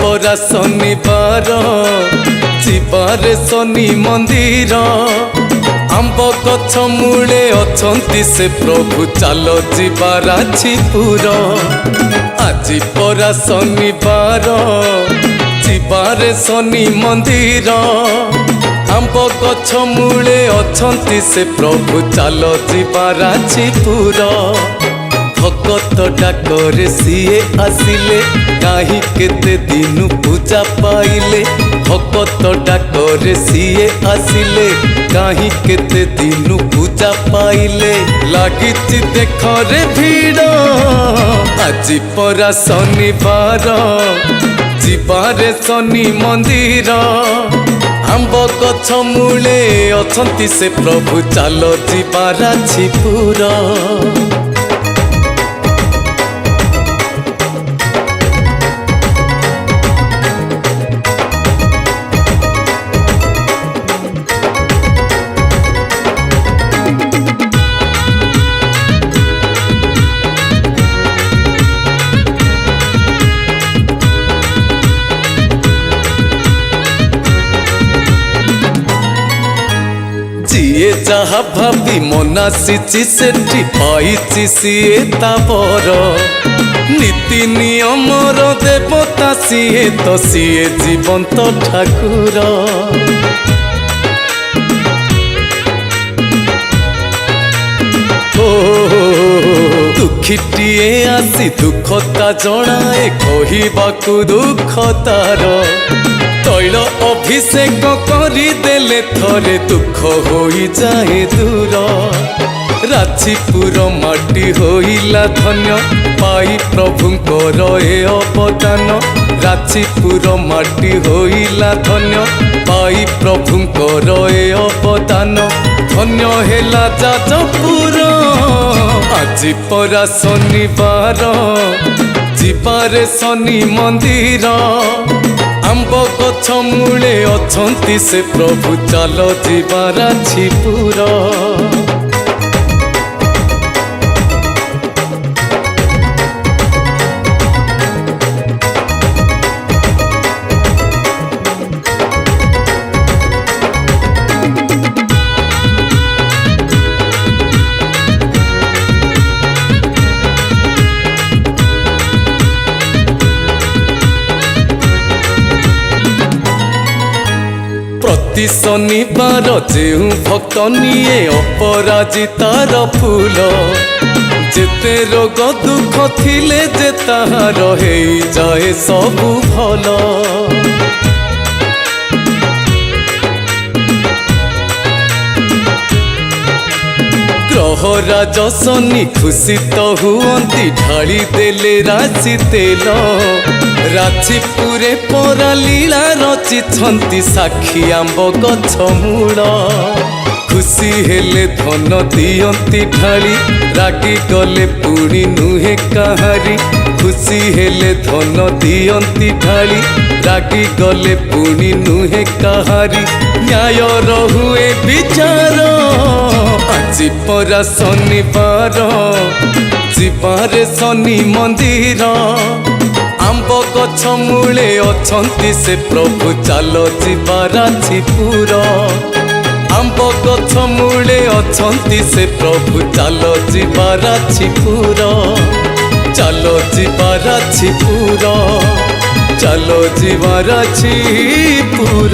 परा शनिवार जीवारे शनि मंदिर आंब गछ मूले अछंती से प्रभु चल जीवार राजीपुर। आज परा शनिवार जीवारे शनि मंदिर आंब गछ मूले अछंती से प्रभु चल जीवार राजीपुर। भगत डाकरे सीए आसिले कहीं केते दिन पूजा पाइले। भगत डाकरे सीए आसिले कहीं केते दिन पूजा पाइले। लागिछि देखरे भीड़ आज परा शनिवार जीवारे शनि मंदिर आंब गछ मूले अछंती से प्रभु चल जीवार राजीपुर। जिए जहा भाभी मनासी सेठी पाई सीए तापर नीति नियमर देवता सीए तो सीए जीवंत ठाकुर। दुखीटिए आसी दुखता जनाए कहवाकू दुख तार तैल अभिषेक करदेले थरे दुख हो जाए दूर। राजीपुर माटी होइला धन्य पाई प्रभुंकर ए अवदान। राजीपुर माटी होइला धन्य पाई प्रभुंकर ए अवदान। धन्य हेला जाजपुर आज परा शनिवार जीवारे शनि मंदिर आंब गछ मूले अछंती से प्रभु चल जीवार राजीपुर। प्रति शनिवार जेउ भक्त निये अपराजितार फूल जेते रोग दुख थिले जे ताहार हे जाए सबु भल। ग्रहराज शनि खुशी तो हुअंती ढाली देले राशि तेल। राजीपुरे परा लीला रचिछंती साक्षी आंब गछ मूल। खुशी हेले धन दियंती ढाली रागी गले पुणी नुहे काहारी। खुशी हेले धन दियंती ढाली रागी गले पुणी नुहे काहारी। न्याय रहुए विचार आज परा शनिवार जीवारे शनि मंदिर आंब गछ मूले अछंती से प्रभु चल जीवार राजीपुर। आंब गछ मूले अछंती से प्रभु चल जीवार राजीपुर। चल जीवार राजीपुर चल जीवार राजीपुर।